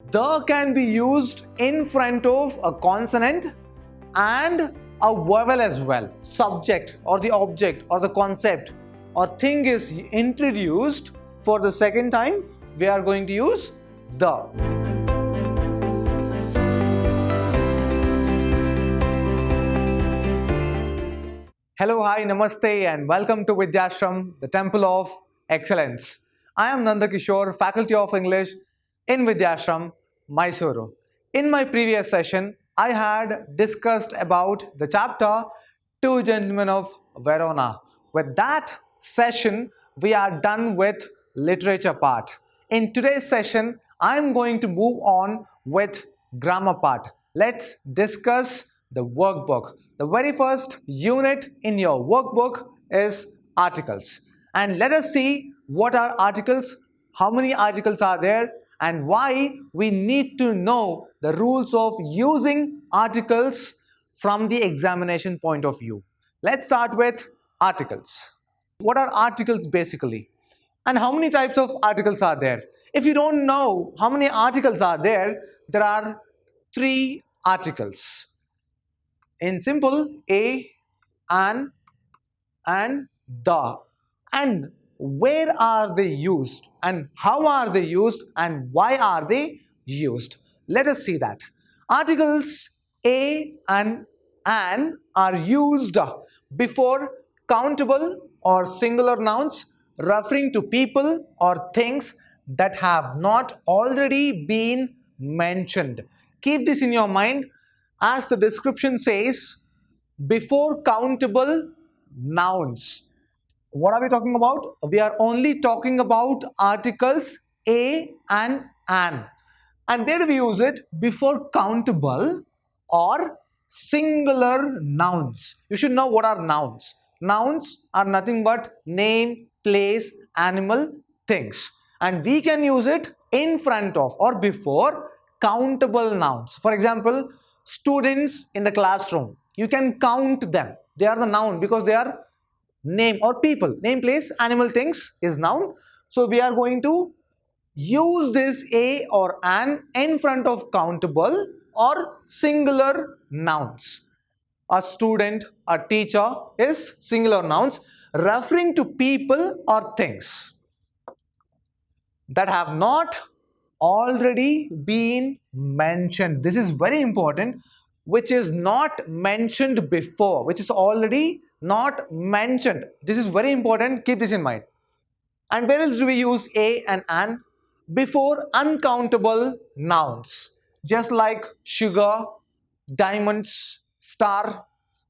The can be used in front of a consonant and a vowel as well. Subject or the object or the concept or thing is introduced for the second time, we are going to use the. Hello, hi, namaste and welcome to Vidhyaashram, the Temple of Excellence. I am Nanda Kishore, Faculty of English in Vidhyaashram, Mysuru. In my previous session, I had discussed about the chapter Two Gentlemen of Verona. With that session, we are done with literature part. In today's session, I am going to move on with grammar part. Let's discuss the workbook. The very first unit in your workbook is articles. And let us see what are articles, how many articles are there, and why we need to know the rules of using articles from the examination point of view. Let's start with articles. What are articles basically? And how many types of articles are there? If you don't know how many articles are there are three articles. In simple, a, an, and the. And where are they used and how are they used and why are they used? Let us see that. Articles a and an are used before countable or singular nouns referring to people or things that have not already been mentioned. Keep this in your mind. As the description says, before countable nouns. What are we talking about? We are only talking about articles a and an. And where do we use it? Before countable or singular nouns. You should know what are nouns. Nouns are nothing but name, place, animal, things. And we can use it in front of or before countable nouns. For example, students in the classroom. You can count them. They are the noun because they are name or people. Name, place, animal, things is noun. So we are going to use this a or an in front of countable or singular nouns. A student, a teacher is singular nouns referring to people or things that have not already been mentioned. This is very important. Which is not mentioned before, which is already not mentioned. This is very important. Keep this in mind. And where else do we use a and an? Before uncountable nouns, just like sugar, diamonds, star.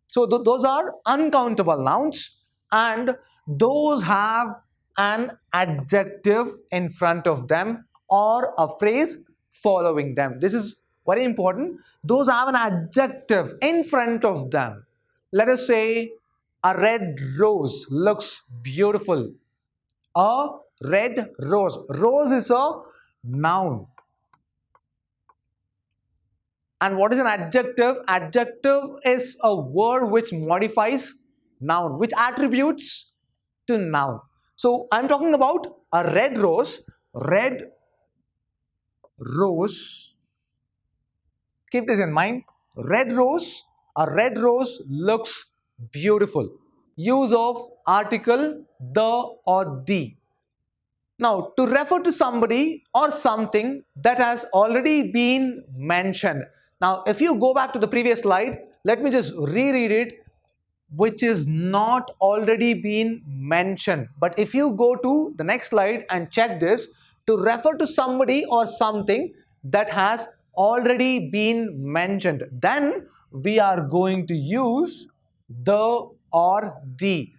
So those are uncountable nouns and those have an adjective in front of them or a phrase following them. This is very important. Those have an adjective in front of them. Let us say a red rose looks beautiful. A red rose. Rose is a noun. And what is an adjective? Adjective is a word which modifies noun, which attributes to noun. So I'm talking about a red rose. Red rose. Keep this in mind. Red rose. A red rose looks beautiful. Use of article the or the. Now, to refer to somebody or something that has already been mentioned. Now, if you go back to the previous slide, let me just reread it, which is not already been mentioned. But if you go to the next slide and check this, to refer to somebody or something that has already been mentioned, then we are going to use the or the.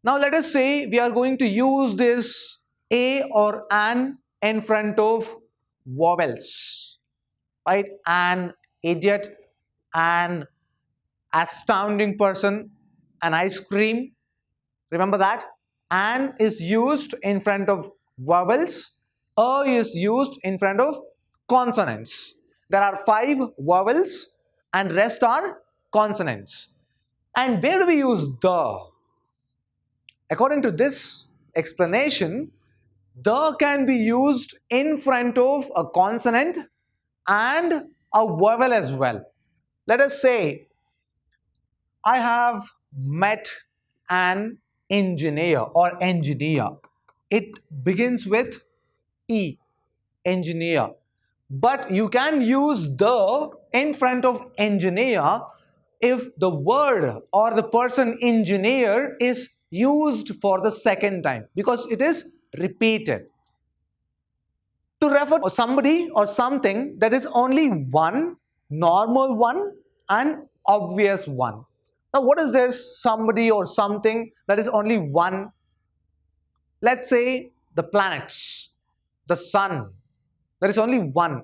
Now let us say we are going to use this a or an in front of vowels, right? An idiot, an astounding person, an ice cream. Remember that? An is used in front of vowels, a is used in front of consonants. There are 5 vowels and rest are consonants. And where do we use the? According to this explanation, The can be used in front of a consonant and a vowel as well. Let us say, I have met an engineer or engineer. It begins with E, engineer. But you can use the in front of engineer if the word or the person engineer is used for the second time, because it is repeated. To refer to somebody or something that is only one, normal one, and obvious one. Now, what is this somebody or something that is only one? Let's say the planets, the sun. There is only one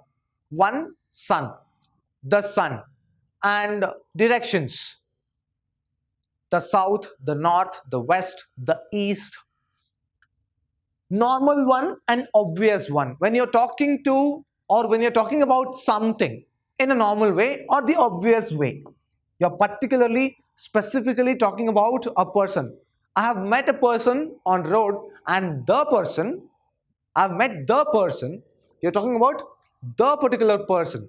sun, the sun. And directions, the south, the north, the west, the east. Normal one and obvious one. When you're talking to or when you're talking about something in a normal way or the obvious way, you're particularly specifically talking about a person. I have met a person on road, and the person, I've met the person, you're talking about the particular person.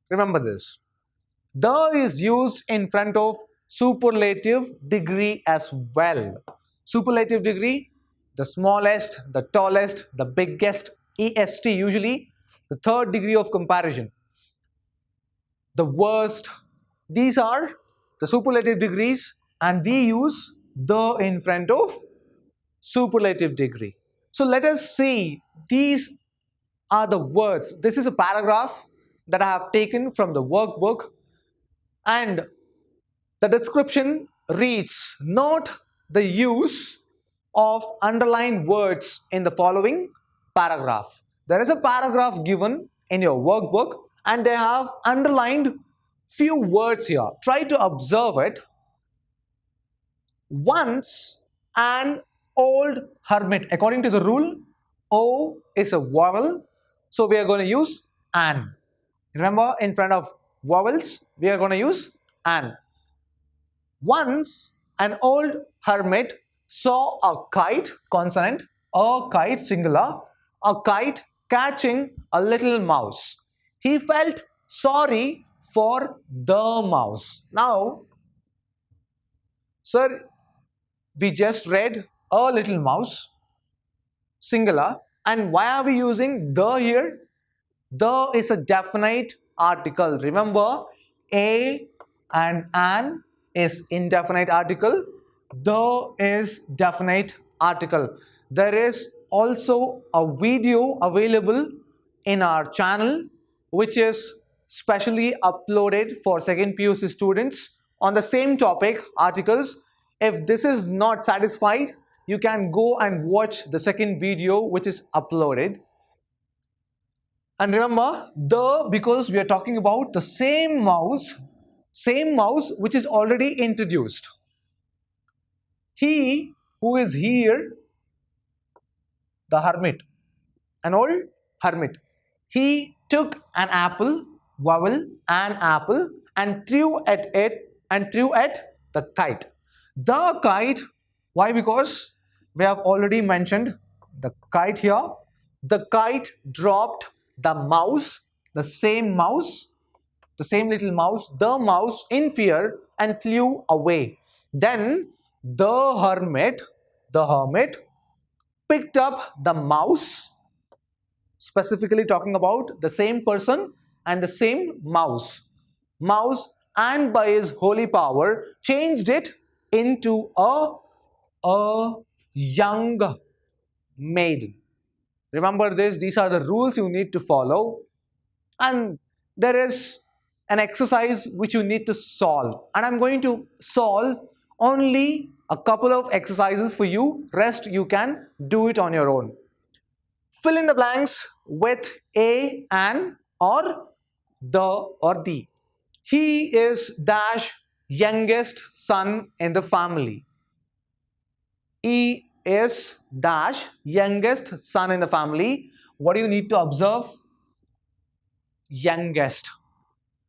Remember this. The is used in front of superlative degree as well. Superlative degree, the smallest, the tallest, the biggest, est, usually the third degree of comparison. The worst, these are the superlative degrees, and we use the in front of superlative degree. So let us see, these are the words. This is a paragraph that I have taken from the workbook, and the description reads, note the use of underlined words in the following paragraph. There is a paragraph given in your workbook and they have underlined few words here. Try to observe it. Once an old hermit. According to the rule, O is a vowel, so we are going to use an. Remember, in front of vowels, we are going to use an. Once an old hermit saw a kite, consonant, a kite, singular, a kite catching a little mouse. He felt sorry for the mouse. Now, sir, we just read a little mouse, singular, and why are we using the here? The is a definite article. Remember, a and an is indefinite article. The is definite article. There is also a video available in our channel which is specially uploaded for second PUC students on the same topic, articles. If this is not satisfied, you can go and watch the second video which is uploaded. And remember, the, because we are talking about the same mouse which is already introduced. He who is here, the hermit, an old hermit, he took an apple, vowel, an apple, and threw at it and threw at the kite. The kite, why? Because we have already mentioned the kite here. The kite dropped the mouse, the same little mouse, the mouse in fear and flew away. Then the hermit picked up the mouse, specifically talking about the same person and the same mouse, and by his holy power changed it into a young maiden. Remember this, these are the rules you need to follow, and there is an exercise which you need to solve, and I'm going to solve only a couple of exercises for you. Rest you can do it on your own. Fill in the blanks with a, an, or the, or the. He is dash youngest son in the family. He is dash youngest son in the family. What do you need to observe? Youngest.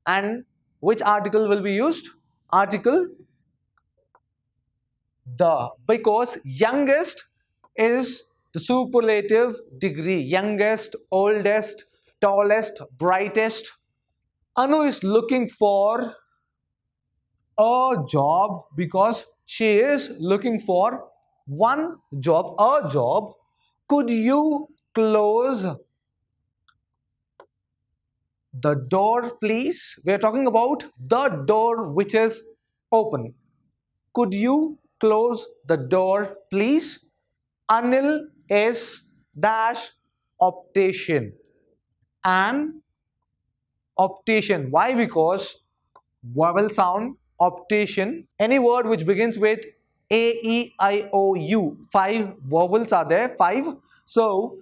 And which article will be used? Article the, because youngest is The superlative degree, youngest, oldest, tallest, brightest. Anu is looking for a job because she is looking for one job, a job. Could you close the door, please? We are talking about the door which is open. Could you close the door, please? Anil is dash optician. An optician. Why? Because vowel sound, optician. Any word which begins with A, E, I, O, U. 5 vowels are there. 5. So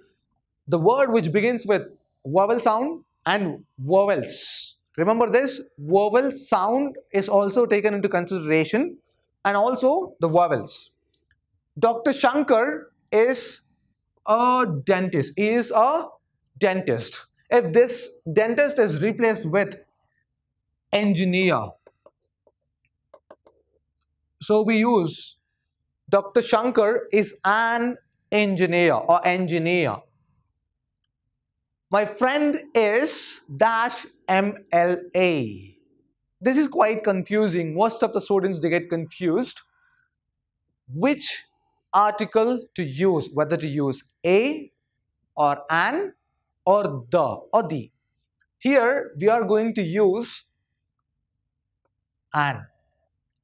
the word which begins with vowel sound and vowels. Remember this, vowel sound is also taken into consideration, and also the vowels. Dr. Shankar is a dentist. He is a dentist. If this dentist is replaced with engineer, so we use Dr. Shankar is an engineer or engineer. My friend is dash MLA. This is quite confusing. Most of the students, they get confused. Which article to use, whether to use a or an or the or the. Here we are going to use an.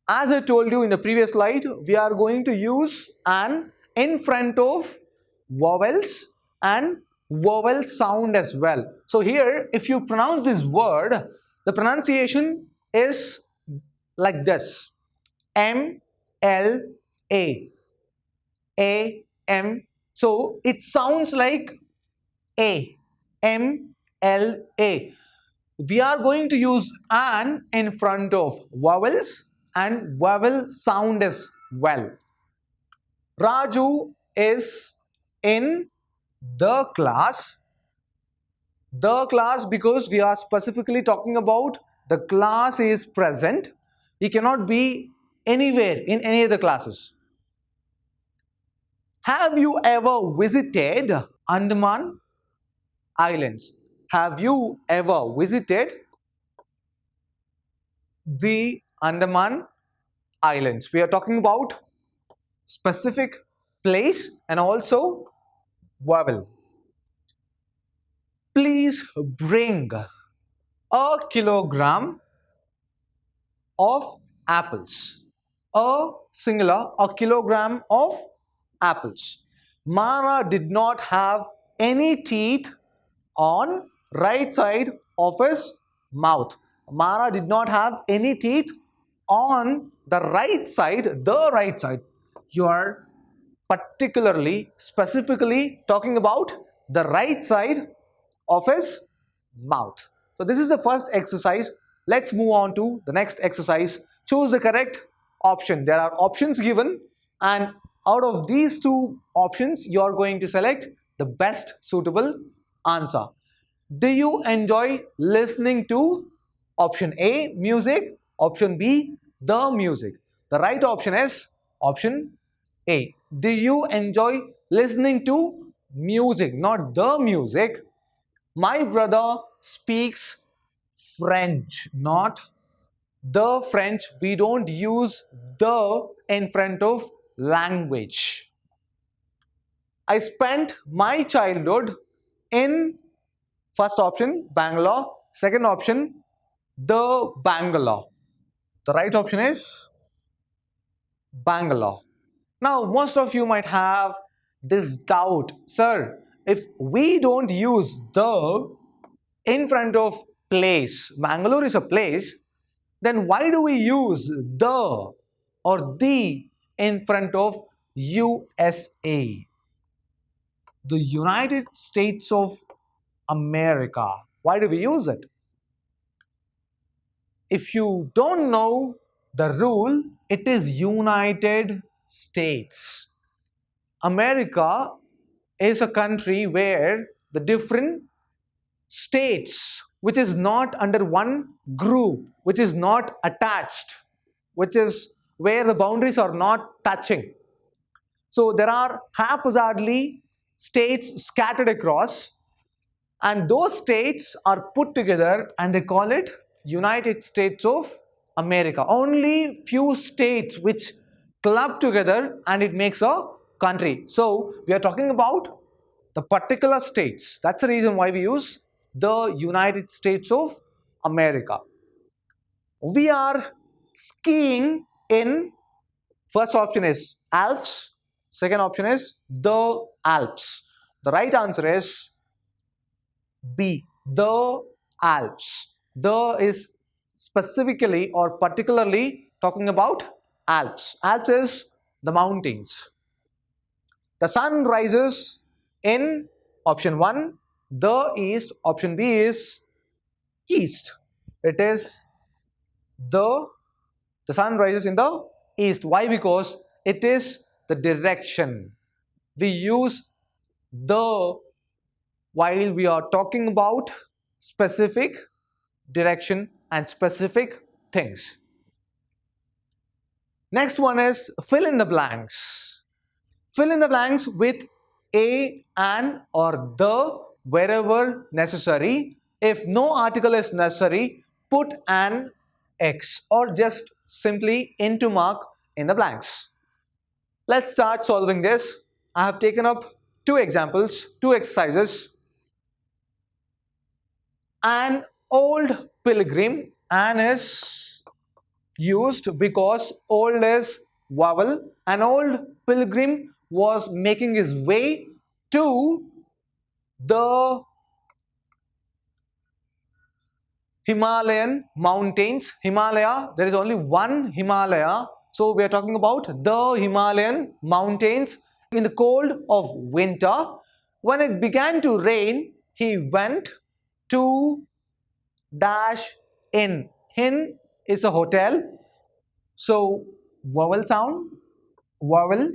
As I told you in the previous slide, we are going to use an in front of vowels and vowel sound as well. So here, if you pronounce this word, the pronunciation is like this: M L A. A M. So it sounds like A. M L A. We are going to use an in front of vowels and vowel sound as well. Raju is in the class. The class, because we are specifically talking about the class is present. He cannot be anywhere in any of the classes. Have you ever visited Andaman Islands? Have you ever visited the Andaman Islands? We are talking about specific place and also vowel. Please bring a kilogram of apples. A singular, a kilogram of apples. Mara did not have any teeth on right side of his mouth. Mara did not have any teeth on the right side, You are particularly, specifically talking about the right side of his mouth. So this is the first exercise. Let's move on to the next exercise. Choose the correct option. There are options given, and out of these two options, you are going to select the best suitable answer. Do you enjoy listening to option A, music, option B, the music? The right option is option A. Do you enjoy listening to music, not the music? My brother speaks French, not the French. We don't use the in front of language. I spent my childhood in, first option, Bangalore. Second option, the Bangalore. The right option is Bangalore. Now, most of you might have this doubt, sir, if we don't use the in front of place, Bangalore is a place, then why do we use the or the in front of USA? The United States of America. Why do we use it? If you don't know the rule, it is United States. America is a country where the different states, which is not under one group, which is not attached, which is where the boundaries are not touching. So there are haphazardly states scattered across, and those states are put together and they call it United States of America. Only few states which club together and it makes a country. So we are talking about the particular states. That's the reason why we use the United States of America. We are skiing in, first option is Alps, second option is the Alps. The right answer is B, the Alps. The is specifically or particularly talking about Alps. Alps is the mountains. The sun rises in option 1, the east. Option B is east. It is the sun rises in the east. Why? Because it is the direction. We use the while we are talking about specific direction and specific things. Next one is fill in the blanks. Fill in the blanks with a, an or the wherever necessary. If no article is necessary, put an X or just simply into mark in the blanks. Let's start solving this. I have taken up two examples, two exercises. An old pilgrim, an is used because old is vowel. An old pilgrim was making his way to the Himalayan mountains. Himalaya, there is only one Himalaya. So we are talking about the Himalayan mountains in the cold of winter. When it began to rain, he went to dash inn. Inn is a hotel. So vowel sound, vowel.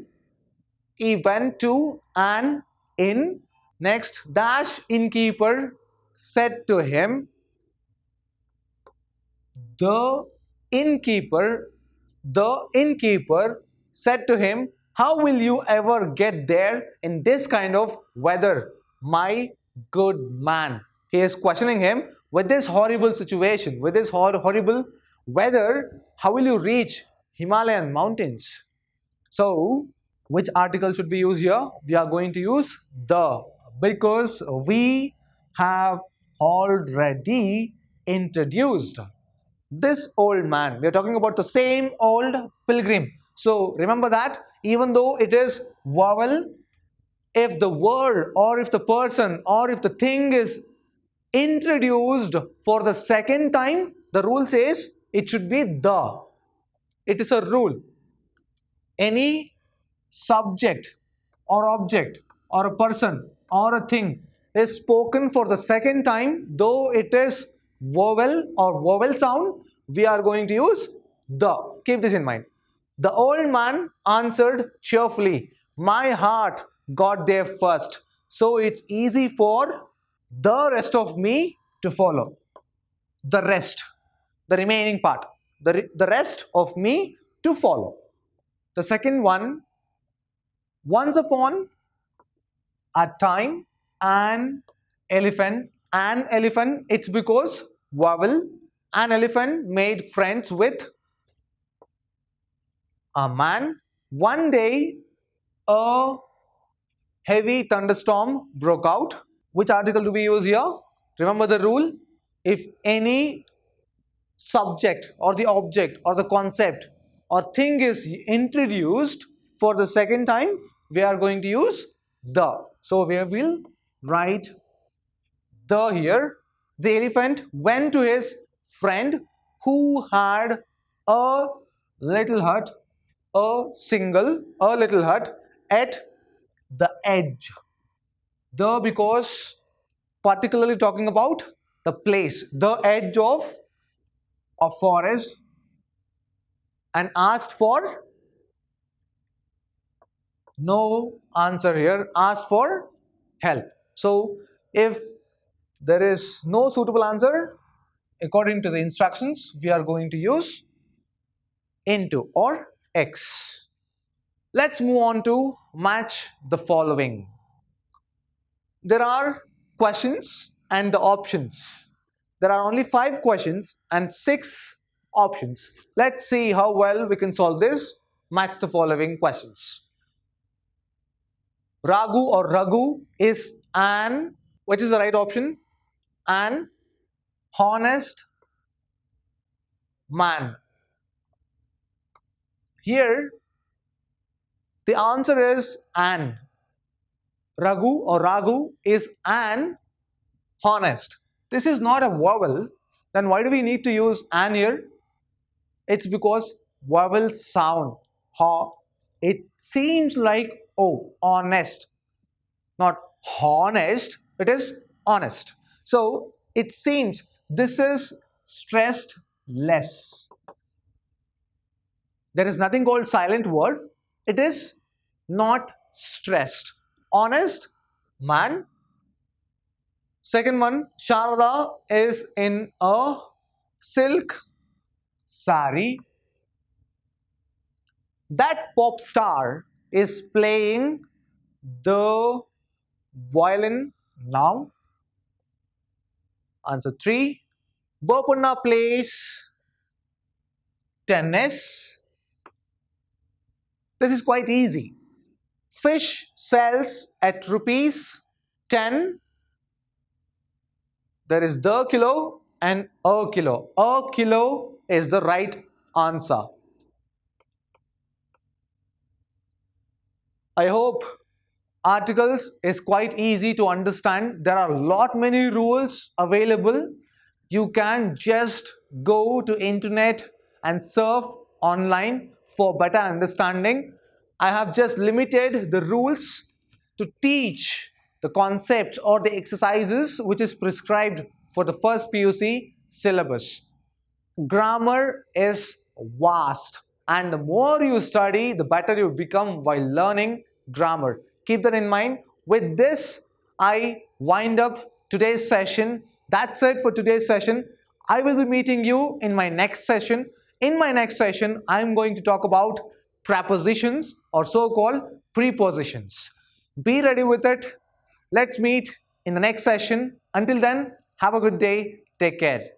He went to an inn. Next, dash innkeeper said to him, the innkeeper said to him, how will you ever get there in this kind of weather, my good man? He is questioning him, with this horrible situation, with this horrible weather, how will you reach Himalayan mountains? So, which article should be used here? We are going to use the, because we have already introduced this old man. We are talking about the same old pilgrim. So remember that even though it is vowel, if the word or if the person or if the thing is introduced for the second time, the rule says it should be the. It is a rule. Any subject or object or a person or a thing is spoken for the second time, though it is vowel or vowel sound, we are going to use the. Keep this in mind. The old man answered cheerfully, my heart got there first, so it's easy for the rest of me to follow. The rest, the remaining part, the rest of me to follow. The second one, once upon a time, an elephant, it's because vowel, an elephant made friends with a man. One day, a heavy thunderstorm broke out. Which article do we use here? Remember the rule. If any subject or the object or the concept or thing is introduced for the second time, we are going to use the. So we will write the here. The elephant went to his friend who had a little hut, a little hut at the edge. The, because particularly talking about the place, the edge of a forest, and asked for, no answer here, asked for help. So if there is no suitable answer according to the instructions, we are going to use into or X. Let's move on to match the following. There are questions and the options. There are only 5 questions and 6 options. Let's see how well we can solve this. Match the following questions. Raghu or Raghu is an, which is the right option? An honest man. Here, the answer is an. Raghu or Raghu is an honest. This is not a vowel. Then why do we need to use an here? It's because vowel sound. It seems like honest. Not honest, it is honest. So it seems this is stressed less. There is nothing called silent word. It is not stressed. Honest man. Second one, Sharada is in a silk sari. That pop star is playing the violin now. Answer 3. Bopanna plays tennis. This is quite easy. Fish sells at rupees 10. There is the kilo and a kilo. A kilo is the right answer. I hope articles is quite easy to understand. There are many rules available. You can just go to internet and surf online for better understanding. I have just limited the rules to teach the concepts or the exercises which is prescribed for the first PUC syllabus. Grammar is vast, and the more you study, the better you become while learning grammar. Keep that in mind. With this, I wind up today's session. That's it for today's session. I will be meeting you in my next session. In my next session, I'm going to talk about prepositions or so-called prepositions. Be ready with it. Let's meet in the next session. Until then, have a good day. Take care.